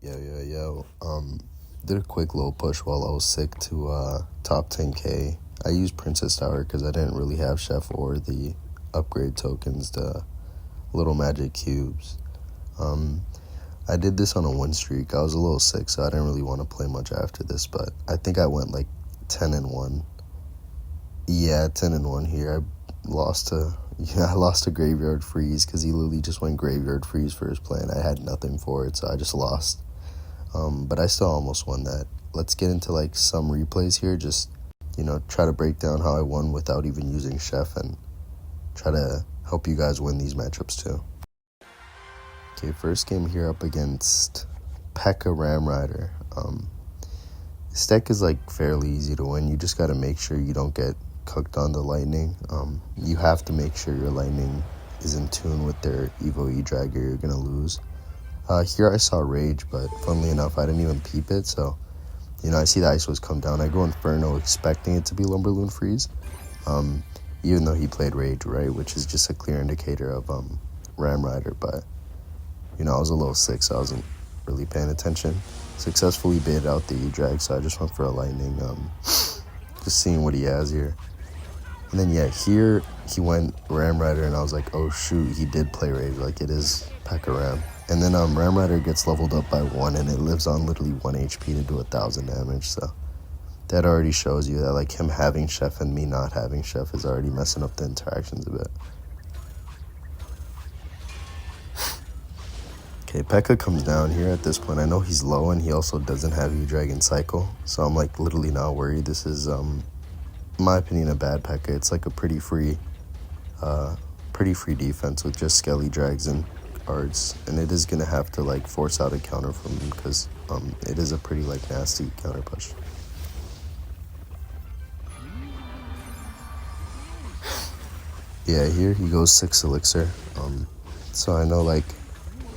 Yo. Did a quick little push while I was sick to top 10K. I used Princess Tower because I didn't really have Chef or the upgrade tokens, the little magic cubes. Um, I did this on a win streak. I was a little sick, so I didn't really want to play much after this, but I think I went like 10-1. Yeah, 10-1 here. I lost to Graveyard Freeze because he literally just went Graveyard Freeze for his play, and I had nothing for it, so I just lost. But I still almost won that. Let's get into like some replays here. Just, try to break down how I won without even using Chef and try to help you guys win these matchups too. Okay, first game here up against Pekka Ram Rider. This deck is like fairly easy to win. You just got to make sure you don't get cooked on the lightning. You have to make sure your lightning is in tune with their Evo E-Drag or you're going to lose. Here I saw Rage, but funnily enough, I didn't even peep it, so, I see the Ice Wiz come down. I go Inferno expecting it to be Lumberloon Freeze, even though he played Rage, right, which is just a clear indicator of Ram Rider, but, I was a little sick, so I wasn't really paying attention. Successfully baited out the E-Drag, so I just went for a Lightning, just seeing what he has here. And then, here he went Ram Rider, and I was like, oh, shoot, he did play Rage, like it is Pekka Ram. And then Ram Rider gets leveled up by 1, and it lives on literally 1 HP to do 1,000 damage, so that already shows you that, like, him having Chef and me not having Chef is already messing up the interactions a bit. Okay, Pekka comes down here at this point. I know he's low, and he also doesn't have E-Dragon Cycle, so I'm, like, literally not worried. This is, in my opinion, a bad Pekka. It's, like, a pretty free defense with just Skelly Drags and cards, and it is going to have to like force out a counter from him because it is a pretty like nasty counter push. Yeah, here he goes 6 Elixir, so I know like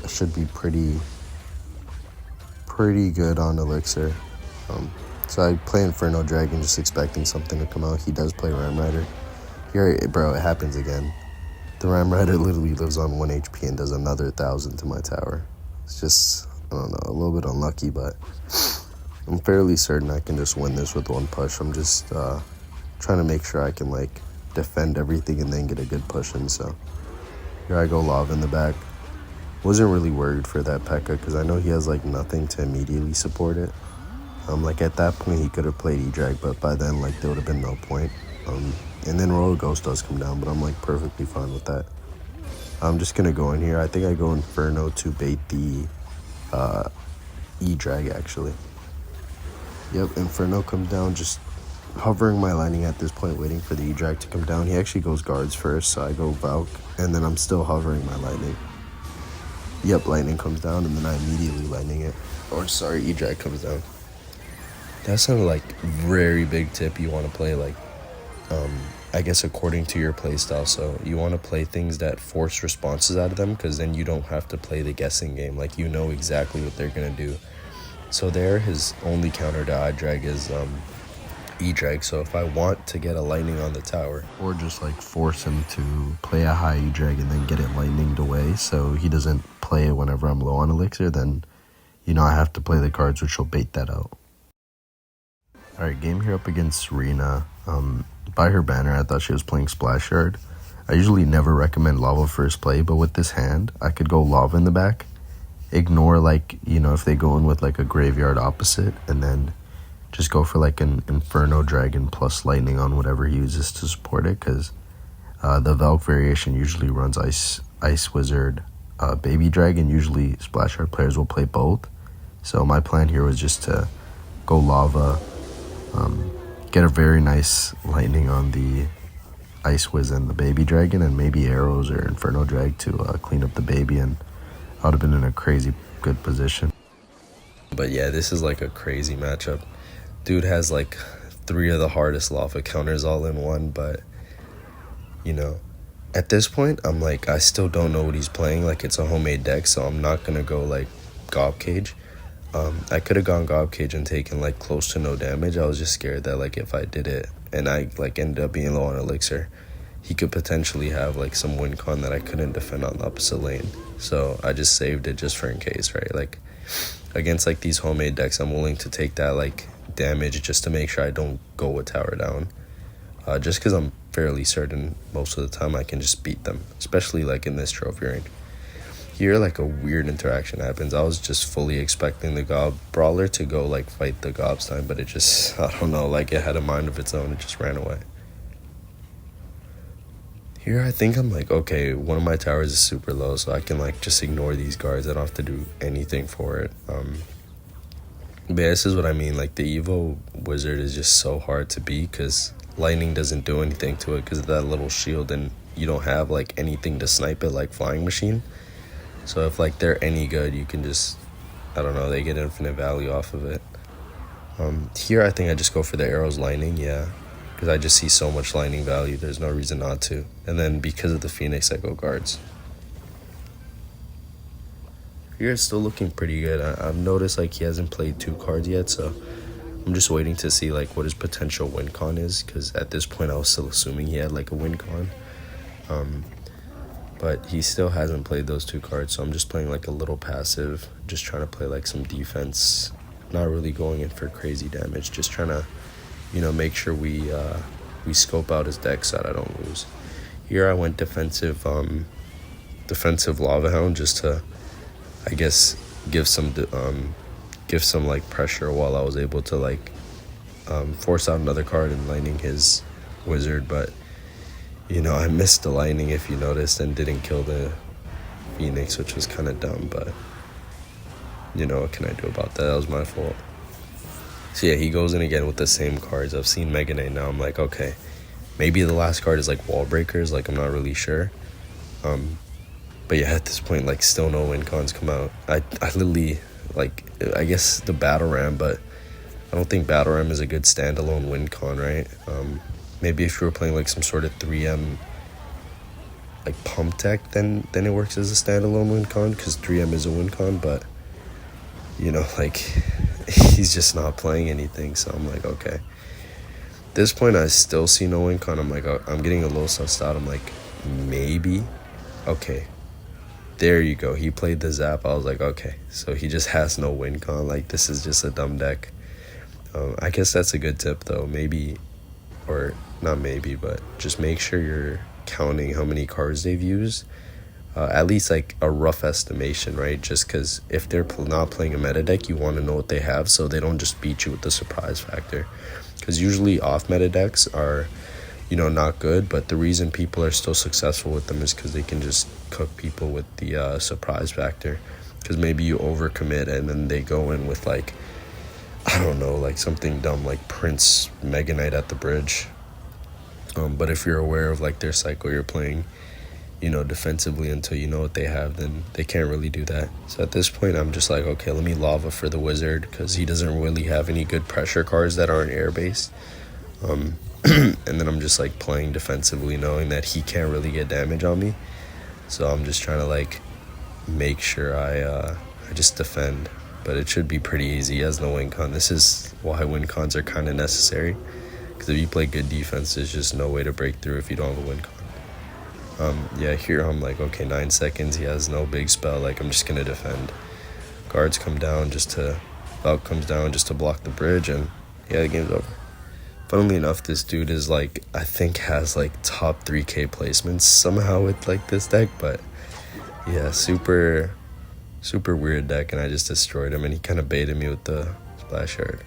I should be pretty good on Elixir. So I play Inferno Dragon just expecting something to come out. He does play Ram Rider. Here, bro, it happens again. The Ram Rider literally lives on 1 HP and does another 1,000 to my tower. It's just, I don't know, a little bit unlucky, but I'm fairly certain I can just win this with 1 push. I'm just trying to make sure I can, like, defend everything and then get a good push in. So here I go Lava in the back. Wasn't really worried for that Pekka because I know he has, like, nothing to immediately support it. Like, at that point, he could have played E-Drag, but by then, like, there would have been no point. And then Royal Ghost does come down, but I'm like perfectly fine with that. I'm just gonna go in here. I think I go Inferno to bait the E-Drag actually. Yep, Inferno comes down, just hovering my lightning at this point, waiting for the E-Drag to come down. He actually goes guards first, so I go Valk, and then I'm still hovering my lightning. Yep, lightning comes down, and then I immediately lightning it. Or sorry, E-Drag comes down. That's a like very big tip you want to play like I guess according to your playstyle. So you want to play things that force responses out of them because then you don't have to play the guessing game. Like you know exactly what they're going to do. So there, his only counter to I-Drag is E-Drag. So if I want to get a lightning on the tower or just like force him to play a high E-Drag and then get it lightninged away so he doesn't play it whenever I'm low on Elixir, then I have to play the cards which will bait that out. Alright, game here up against Serena. By her banner, I thought she was playing Splash Yard. I usually never recommend Lava first play, but with this hand, I could go Lava in the back, ignore like, if they go in with like a Graveyard opposite, and then just go for like an Inferno Dragon plus Lightning on whatever he uses to support it, because the Valk variation usually runs Ice Wizard, Baby Dragon. Usually Splash Yard players will play both. So my plan here was just to go Lava, get a very nice lightning on the Ice Wiz and the Baby Dragon, and maybe arrows or Inferno Drag to clean up the baby, and I would have been in a crazy good position. But yeah, this is like a crazy matchup. Dude has like 3 of the hardest lava counters all in one, but at this point, I'm like, I still don't know what he's playing. Like, it's a homemade deck, so I'm not gonna go like Gob Cage. I could have gone Gob Cage and taken like close to no damage. I was just scared that like if I did it and I like ended up being low on Elixir, he could potentially have like some win con that I couldn't defend on the opposite lane. So I just saved it just for in case, right? Like against like these homemade decks, I'm willing to take that like damage just to make sure I don't go with tower down. Just because I'm fairly certain most of the time I can just beat them, especially like in this trophy rank. Here, like a weird interaction happens. I was just fully expecting the Gob Brawler to go like fight the Gobstein, but it just, I don't know, like it had a mind of its own. It just ran away. Here, I think I'm like, okay, one of my towers is super low, so I can like just ignore these guards. I don't have to do anything for it. But yeah, this is what I mean. Like the Evo Wizard is just so hard to beat because lightning doesn't do anything to it because of that little shield, and you don't have like anything to snipe it like Flying Machine. So if like they're any good, you can just, I don't know, they get infinite value off of it. Here I think I just go for the arrows lightning, yeah, because I just see so much lightning value. There's no reason not to. And then because of the Phoenix, I go guards. Here it's still looking pretty good. I've noticed like he hasn't played 2 cards yet, so I'm just waiting to see like what his potential win con is, because at this point I was still assuming he had like a win con. But he still hasn't played those 2 cards, so I'm just playing like a little passive, just trying to play like some defense, not really going in for crazy damage, just trying to, make sure we scope out his deck so that I don't lose. Here I went defensive Lava Hound just to, I guess, give some like pressure while I was able to like force out another card and lightning his wizard, but I missed the lightning, if you noticed, and didn't kill the Phoenix, which was kind of dumb, but what can I do about that? That was my fault. So yeah, he goes in again with the same cards. I've seen Mega Knight now. I'm like, okay, maybe the last card is like Wall Breakers, like I'm not really sure. But yeah, at this point, like still no win cons come out. I literally, like, I guess the Battle Ram, but I don't think Battle Ram is a good standalone win con, right? Maybe if you were playing like some sort of 3M like pump tech, then it works as a standalone win con, because 3M is a win con, but like he's just not playing anything, so I'm like, okay. At this point I still see no win con. I'm like, I'm getting a little sussed out. I'm like, maybe, okay, there you go, he played the Zap. I was like, okay, so he just has no win con. Like, this is just a dumb deck. I guess that's a good tip though, maybe, or not maybe, but just make sure you're counting how many cards they've used, at least like a rough estimation, right? Just because if they're not playing a meta deck, you want to know what they have so they don't just beat you with the surprise factor, because usually off meta decks are not good, but the reason people are still successful with them is because they can just cook people with the surprise factor, because maybe you overcommit and then they go in with like, I don't know, like something dumb like Prince Mega Knight at the bridge. But if you're aware of like their cycle, you're playing, defensively until you know what they have, then they can't really do that. So at this point, I'm just like, okay, let me lava for the wizard, because he doesn't really have any good pressure cards that aren't air-based. And then I'm just like playing defensively, knowing that he can't really get damage on me. So I'm just trying to like make sure I just defend. But it should be pretty easy. He has no win con. This is why win cons are kind of necessary, because if you play good defense, there's just no way to break through if you don't have a win con. Yeah, here I'm like, okay, 9 seconds. He has no big spell. Like, I'm just gonna defend. Guards come down Valk comes down just to block the bridge, and yeah, the game's over. Funnily enough, this dude is like, I think has like top 3K placements somehow with like this deck, but yeah, super weird deck, and I just destroyed him, and he kind of baited me with the splash art.